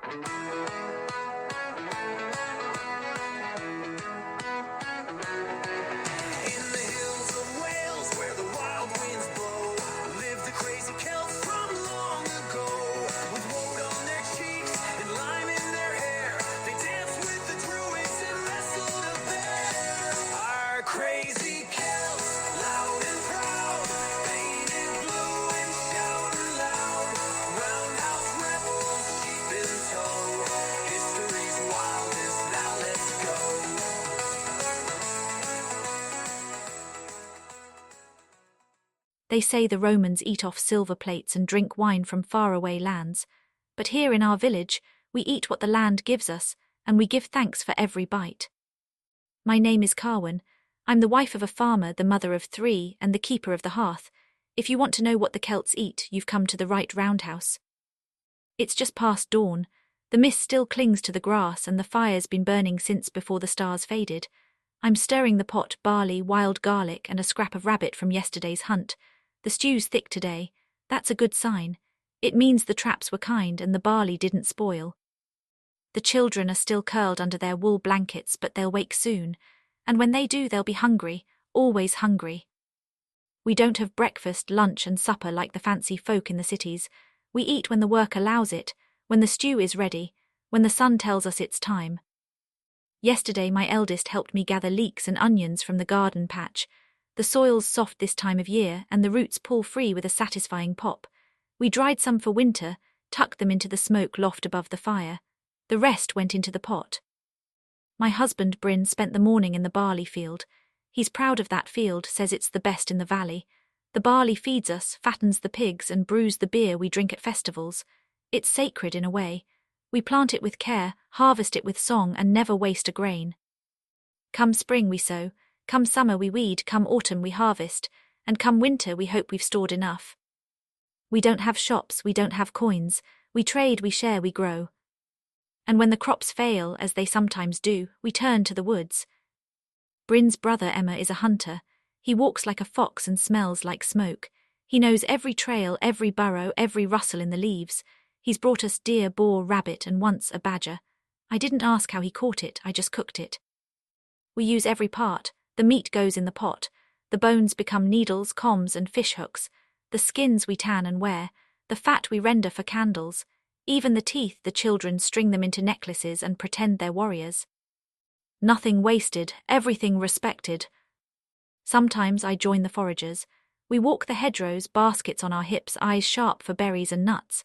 In the hills of Wales, where the wild winds blow, live the crazy Celts from long ago. With woad on their cheeks and lime in their hair, they danced with the druids and wrestled a bear. Our crazy Celts, loud and proud, painted blue and shouting loud. Roundhouse rebels, sheep in tow, history's wildest, now let's go. They say the Romans eat off silver plates and drink wine from faraway lands. But here in our village, we eat what the land gives us, and we give thanks for every bite. My name is Carwen. I'm the wife of a farmer, the mother of 3, and the keeper of the hearth. If you want to know what the Celts eat, you've come to the right roundhouse. It's just past dawn. The mist still clings to the grass, and the fire's been burning since before the stars faded. I'm stirring the pot, barley, wild garlic, and a scrap of rabbit from yesterday's hunt. The stew's thick today. That's a good sign. It means the traps were kind and the barley didn't spoil. The children are still curled under their wool blankets, but they'll wake soon. And when they do, they'll be hungry, always hungry. We don't have breakfast, lunch, and supper like the fancy folk in the cities. We eat when the work allows it, when the stew is ready, when the sun tells us it's time. Yesterday, my eldest helped me gather leeks and onions from the garden patch. The soil's soft this time of year, and the roots pull free with a satisfying pop. We dried some for winter, tucked them into the smoke loft above the fire. The rest went into the pot. My husband, Bryn, spent the morning in the barley field. He's proud of that field, says it's the best in the valley. The barley feeds us, fattens the pigs, and brews the beer we drink at festivals. It's sacred in a way. We plant it with care, harvest it with song, and never waste a grain. Come spring we sow, come summer we weed, come autumn we harvest, and come winter we hope we've stored enough. We don't have shops, we don't have coins, we trade, we share, we grow. And when the crops fail, as they sometimes do, we turn to the woods. Bryn's brother Emma is a hunter. He walks like a fox and smells like smoke. He knows every trail, every burrow, every rustle in the leaves. He's brought us deer, boar, rabbit, and once a badger. I didn't ask how he caught it, I just cooked it. We use every part. The meat goes in the pot. The bones become needles, combs, and fish hooks. The skins we tan and wear. The fat we render for candles. Even the teeth, the children string them into necklaces and pretend they're warriors. Nothing wasted, everything respected. Sometimes I join the foragers. We walk the hedgerows, baskets on our hips, eyes sharp for berries and nuts.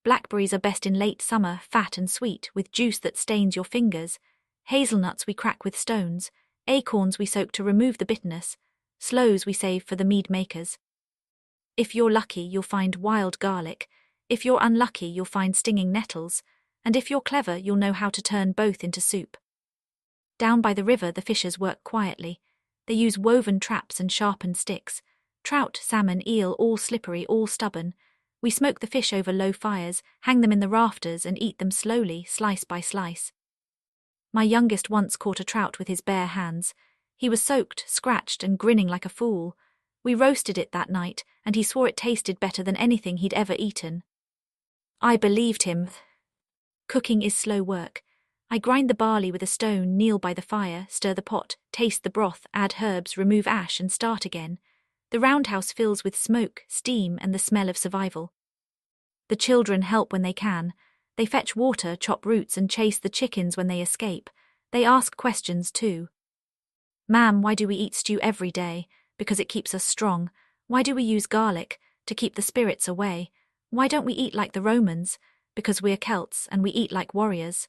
Blackberries are best in late summer, fat and sweet, with juice that stains your fingers. Hazelnuts we crack with stones. Acorns we soak to remove the bitterness. Sloes we save for the mead makers. If you're lucky, you'll find wild garlic. If you're unlucky, you'll find stinging nettles. And if you're clever, you'll know how to turn both into soup. Down by the river, the fishers work quietly. They use woven traps and sharpened sticks. Trout, salmon, eel, all slippery, all stubborn. We smoke the fish over low fires, hang them in the rafters, and eat them slowly, slice by slice. My youngest once caught a trout with his bare hands. He was soaked, scratched, and grinning like a fool. We roasted it that night, and he swore it tasted better than anything he'd ever eaten. I believed him. Cooking is slow work. I grind the barley with a stone, kneel by the fire, stir the pot, taste the broth, add herbs, remove ash, and start again. The roundhouse fills with smoke, steam, and the smell of survival. The children help when they can. They fetch water, chop roots, and chase the chickens when they escape. They ask questions too. Ma'am, why do we eat stew every day? Because it keeps us strong. Why do we use garlic? To keep the spirits away. Why don't we eat like the Romans? Because we're Celts and we eat like warriors.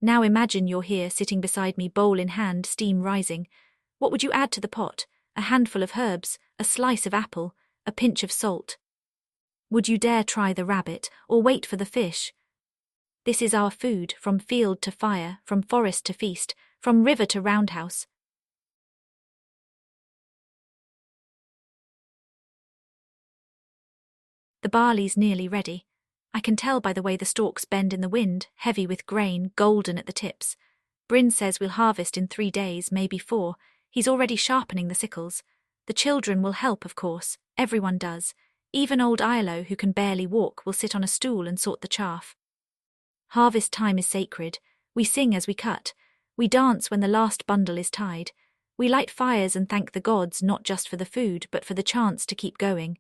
Now imagine you're here sitting beside me, bowl in hand, steam rising. What would you add to the pot? A handful of herbs, a slice of apple, a pinch of salt. Would you dare try the rabbit, or wait for the fish? This is our food, from field to fire, from forest to feast, from river to roundhouse. The barley's nearly ready. I can tell by the way the stalks bend in the wind, heavy with grain, golden at the tips. Bryn says we'll harvest in 3 days, maybe 4. He's already sharpening the sickles. The children will help, of course. Everyone does. Even old Ilo, who can barely walk, will sit on a stool and sort the chaff. Harvest time is sacred. We sing as we cut. We dance when the last bundle is tied. We light fires and thank the gods not just for the food but for the chance to keep going.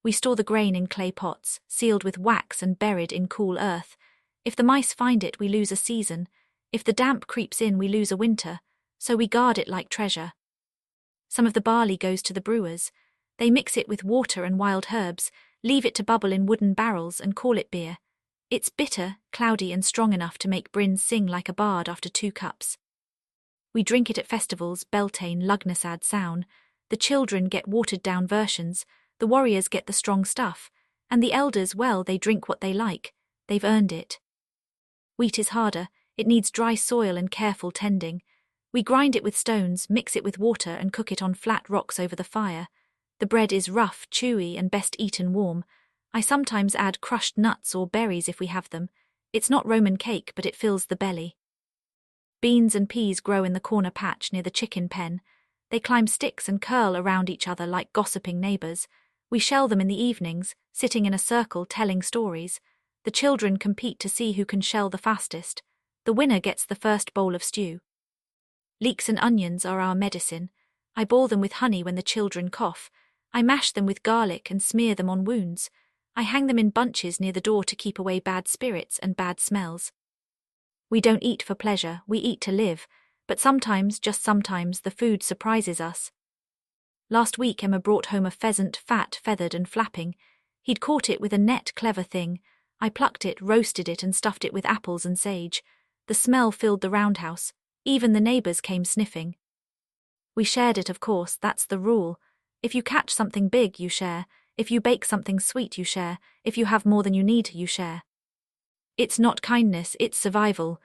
We store the grain in clay pots, sealed with wax and buried in cool earth. If the mice find it, we lose a season. If the damp creeps in, we lose a winter. So we guard it like treasure. Some of the barley goes to the brewers. They mix it with water and wild herbs, leave it to bubble in wooden barrels and call it beer. It's bitter, cloudy and strong enough to make Bryn sing like a bard after 2 cups. We drink it at festivals, Beltane, Lugnasad, Sown. The children get watered-down versions, the warriors get the strong stuff, and the elders, well, they drink what they like. They've earned it. Wheat is harder. It needs dry soil and careful tending. We grind it with stones, mix it with water and cook it on flat rocks over the fire. The bread is rough, chewy and best eaten warm. I sometimes add crushed nuts or berries if we have them. It's not Roman cake, but it fills the belly. Beans and peas grow in the corner patch near the chicken pen. They climb sticks and curl around each other like gossiping neighbors. We shell them in the evenings, sitting in a circle telling stories. The children compete to see who can shell the fastest. The winner gets the first bowl of stew. Leeks and onions are our medicine. I boil them with honey when the children cough. I mash them with garlic and smear them on wounds. I hang them in bunches near the door to keep away bad spirits and bad smells. We don't eat for pleasure, we eat to live, but sometimes, just sometimes, the food surprises us. Last week Emma brought home a pheasant, fat, feathered and flapping. He'd caught it with a net, clever thing. I plucked it, roasted it and stuffed it with apples and sage. The smell filled the roundhouse. Even the neighbors came sniffing. We shared it, of course, that's the rule. If you catch something big, you share. If you bake something sweet, you share. If you have more than you need, you share. It's not kindness, it's survival.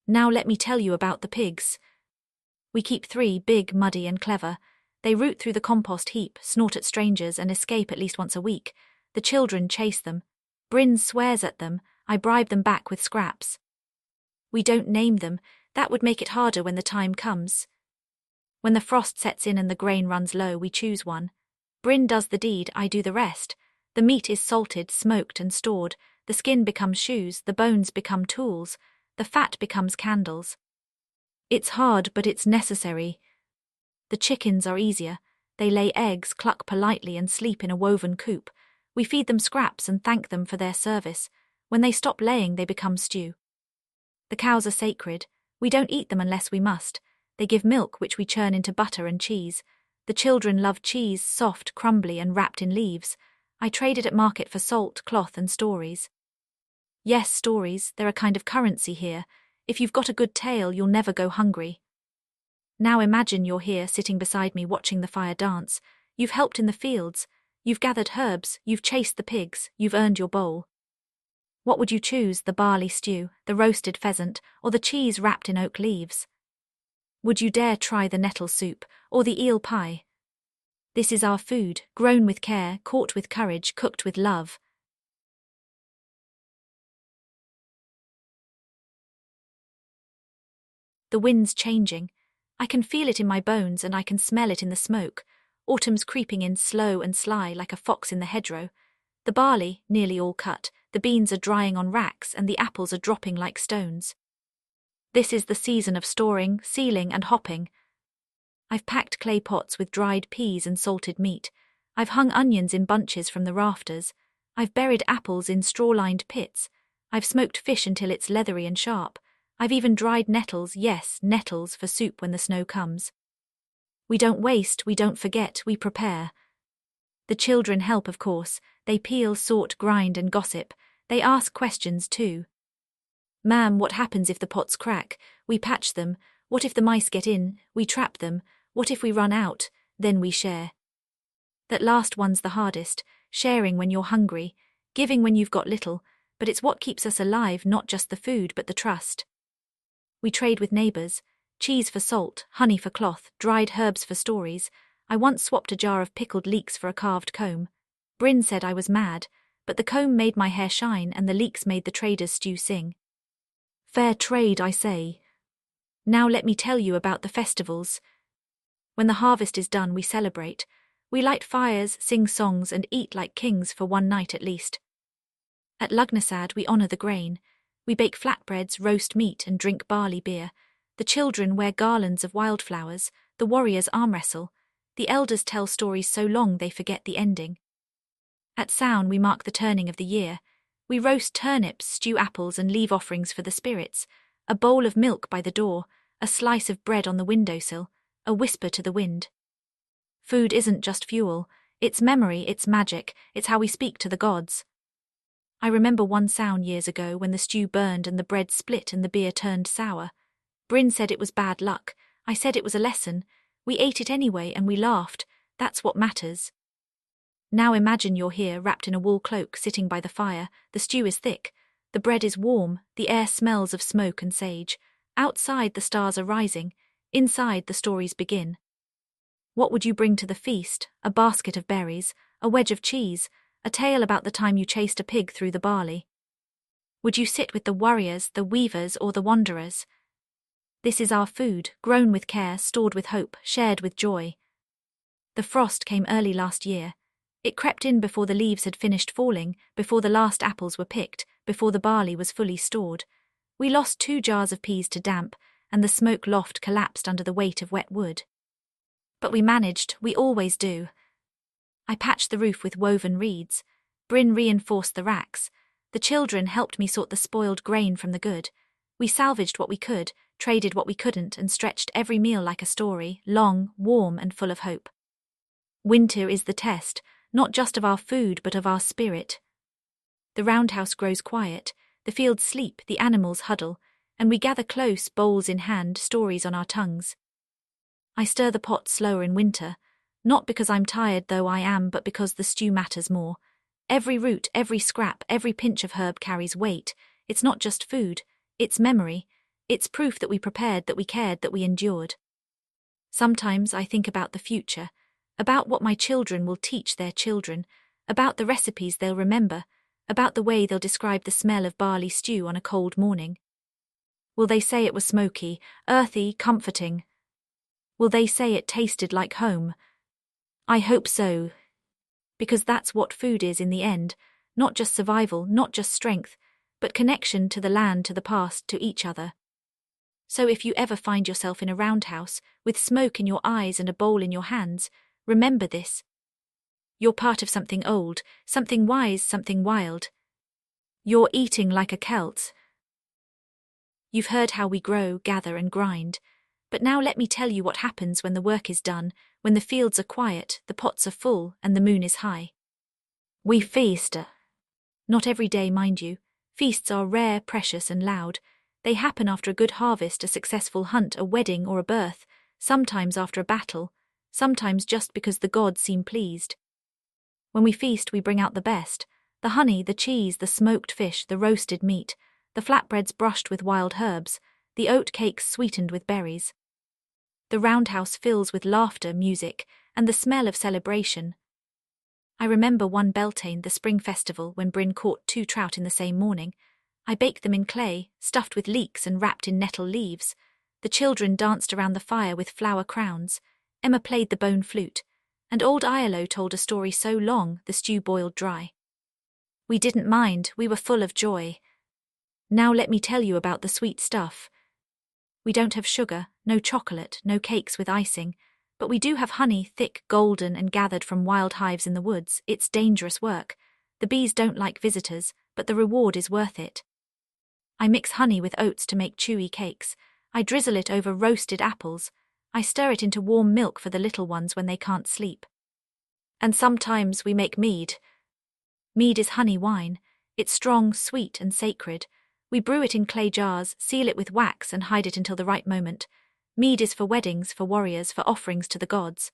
Now let me tell you about the pigs. We keep 3, big, muddy and clever. They root through the compost heap, snort at strangers and escape at least once a week. The children chase them. Bryn swears at them. I bribe them back with scraps. We don't name them. That would make it harder when the time comes. When the frost sets in and the grain runs low, we choose one. Bryn does the deed, I do the rest. The meat is salted, smoked and stored. The skin becomes shoes, the bones become tools, the fat becomes candles. It's hard, but it's necessary. The chickens are easier. They lay eggs, cluck politely and sleep in a woven coop. We feed them scraps and thank them for their service. When they stop laying, they become stew. The cows are sacred. We don't eat them unless we must. They give milk which we churn into butter and cheese. The children love cheese, soft, crumbly and wrapped in leaves. I trade it at market for salt, cloth and stories. Yes, stories, they're a kind of currency here. If you've got a good tale, you'll never go hungry. Now imagine you're here sitting beside me watching the fire dance. You've helped in the fields. You've gathered herbs. You've chased the pigs. You've earned your bowl. What would you choose, the barley stew, the roasted pheasant, or the cheese wrapped in oak leaves? Would you dare try the nettle soup, or the eel pie? This is our food, grown with care, caught with courage, cooked with love. The wind's changing. I can feel it in my bones and I can smell it in the smoke. Autumn's creeping in slow and sly like a fox in the hedgerow. The barley, nearly all cut, the beans are drying on racks and the apples are dropping like stones. This is the season of storing, sealing and hopping. I've packed clay pots with dried peas and salted meat. I've hung onions in bunches from the rafters. I've buried apples in straw-lined pits. I've smoked fish until it's leathery and sharp. I've even dried nettles, yes, nettles for soup when the snow comes. We don't waste, we don't forget, we prepare. The children help, of course. They peel, sort, grind and gossip. They ask questions too. Ma'am, what happens if the pots crack? We patch them. What if the mice get in? We trap them. What if we run out? Then we share. That last one's the hardest, sharing when you're hungry, giving when you've got little, but it's what keeps us alive, not just the food but the trust. We trade with neighbors, cheese for salt, honey for cloth, dried herbs for stories. I once swapped a jar of pickled leeks for a carved comb. Bryn said I was mad, but the comb made my hair shine and the leeks made the trader's stew sing. Fair trade, I say. Now let me tell you about the festivals. When the harvest is done, we celebrate. We light fires, sing songs and eat like kings for one night at least. At Lugnasad we honor the grain. We bake flatbreads, roast meat, and drink barley beer. The children wear garlands of wildflowers, the warriors arm wrestle, the elders tell stories so long they forget the ending. At Sown we mark the turning of the year. We roast turnips, stew apples, and leave offerings for the spirits, a bowl of milk by the door, a slice of bread on the windowsill, a whisper to the wind. Food isn't just fuel, it's memory, it's magic, it's how we speak to the gods. I remember one Sown years ago when the stew burned and the bread split and the beer turned sour. Bryn said it was bad luck, I said it was a lesson. We ate it anyway and we laughed, that's what matters. Now imagine you're here wrapped in a wool cloak sitting by the fire, the stew is thick, the bread is warm, the air smells of smoke and sage. Outside the stars are rising, inside the stories begin. What would you bring to the feast? A basket of berries, a wedge of cheese, a tale about the time you chased a pig through the barley? Would you sit with the warriors, the weavers, or the wanderers? This is our food, grown with care, stored with hope, shared with joy. The frost came early last year. It crept in before the leaves had finished falling, before the last apples were picked, before the barley was fully stored. We lost 2 jars of peas to damp, and the smoke loft collapsed under the weight of wet wood. But we managed, we always do. I patched the roof with woven reeds. Bryn reinforced the racks. The children helped me sort the spoiled grain from the good. We salvaged what we could, traded what we couldn't, and stretched every meal like a story, long, warm, and full of hope. Winter is the test, not just of our food but of our spirit. The roundhouse grows quiet, the fields sleep, the animals huddle, and we gather close, bowls in hand, stories on our tongues. I stir the pot slower in winter, not because I'm tired though I am, but because the stew matters more. Every root, every scrap, every pinch of herb carries weight. It's not just food, it's memory. It's proof that we prepared, that we cared, that we endured. Sometimes I think about the future, about what my children will teach their children, about the recipes they'll remember, about the way they'll describe the smell of barley stew on a cold morning. Will they say it was smoky, earthy, comforting? Will they say it tasted like home? I hope so, because that's what food is in the end, not just survival, not just strength, but connection to the land, to the past, to each other. So if you ever find yourself in a roundhouse, with smoke in your eyes and a bowl in your hands, remember this. You're part of something old, something wise, something wild. You're eating like a Celt. You've heard how we grow, gather and grind. But now let me tell you what happens when the work is done, when the fields are quiet, the pots are full, and the moon is high. We feast. Not every day, mind you. Feasts are rare, precious, and loud. They happen after a good harvest, a successful hunt, a wedding, or a birth, sometimes after a battle, sometimes just because the gods seem pleased. When we feast, we bring out the best: the honey, the cheese, the smoked fish, the roasted meat, the flatbreads brushed with wild herbs, the oat cakes sweetened with berries. The roundhouse fills with laughter, music, and the smell of celebration. I remember one Beltane, the spring festival, when Bryn caught 2 trout in the same morning. I baked them in clay, stuffed with leeks and wrapped in nettle leaves. The children danced around the fire with flower crowns. Emma played the bone flute, and old Iolo told a story so long the stew boiled dry. We didn't mind, we were full of joy. Now let me tell you about the sweet stuff. We don't have sugar, no chocolate, no cakes with icing, but we do have honey, thick, golden, and gathered from wild hives in the woods. It's dangerous work. The bees don't like visitors, but the reward is worth it. I mix honey with oats to make chewy cakes. I drizzle it over roasted apples. I stir it into warm milk for the little ones when they can't sleep. And sometimes we make mead. Mead is honey wine. It's strong, sweet, and sacred. We brew it in clay jars, seal it with wax, and hide it until the right moment. Mead is for weddings, for warriors, for offerings to the gods.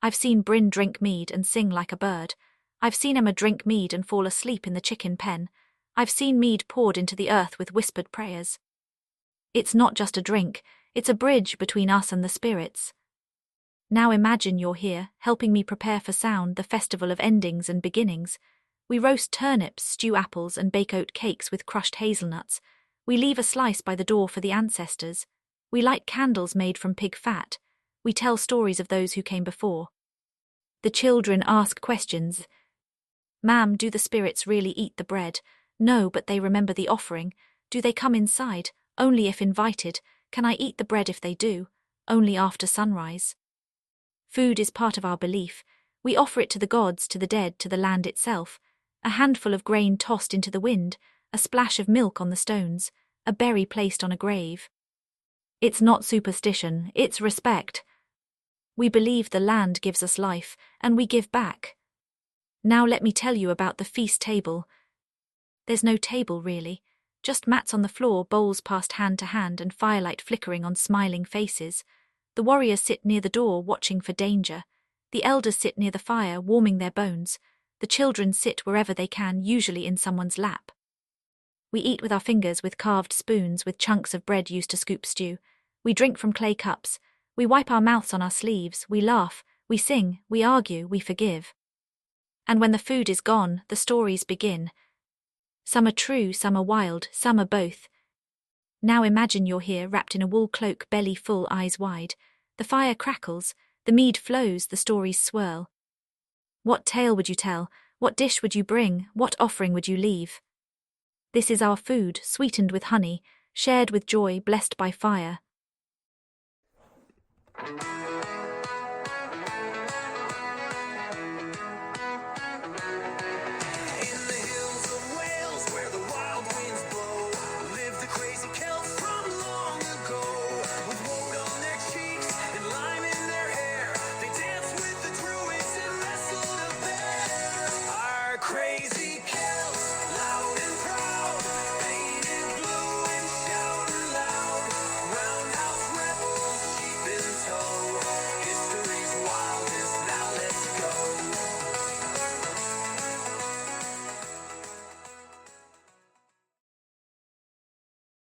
I've seen Bryn drink mead and sing like a bird. I've seen Emma drink mead and fall asleep in the chicken pen. I've seen mead poured into the earth with whispered prayers. It's not just a drink, it's a bridge between us and the spirits. Now imagine you're here, helping me prepare for Sown, the festival of endings and beginnings. We roast turnips, stew apples, and bake oat cakes with crushed hazelnuts. We leave a slice by the door for the ancestors. We light candles made from pig fat. We tell stories of those who came before. The children ask questions. Ma'am, do the spirits really eat the bread? No, but they remember the offering. Do they come inside? Only if invited. Can I eat the bread if they do? Only after sunrise. Food is part of our belief. We offer it to the gods, to the dead, to the land itself. A handful of grain tossed into the wind, a splash of milk on the stones, a berry placed on a grave. It's not superstition, it's respect. We believe the land gives us life, and we give back. Now let me tell you about the feast table. There's no table, really. Just mats on the floor, bowls passed hand to hand, and firelight flickering on smiling faces. The warriors sit near the door, watching for danger. The elders sit near the fire, warming their bones. The children sit wherever they can, usually in someone's lap. We eat with our fingers, with carved spoons, with chunks of bread used to scoop stew. We drink from clay cups. We wipe our mouths on our sleeves. We laugh. We sing. We argue. We forgive. And when the food is gone, the stories begin. Some are true, some are wild, some are both. Now imagine you're here, wrapped in a wool cloak, belly full, eyes wide. The fire crackles, the mead flows, the stories swirl. What tale would you tell? What dish would you bring? What offering would you leave? This is our food, sweetened with honey, shared with joy, blessed by fire.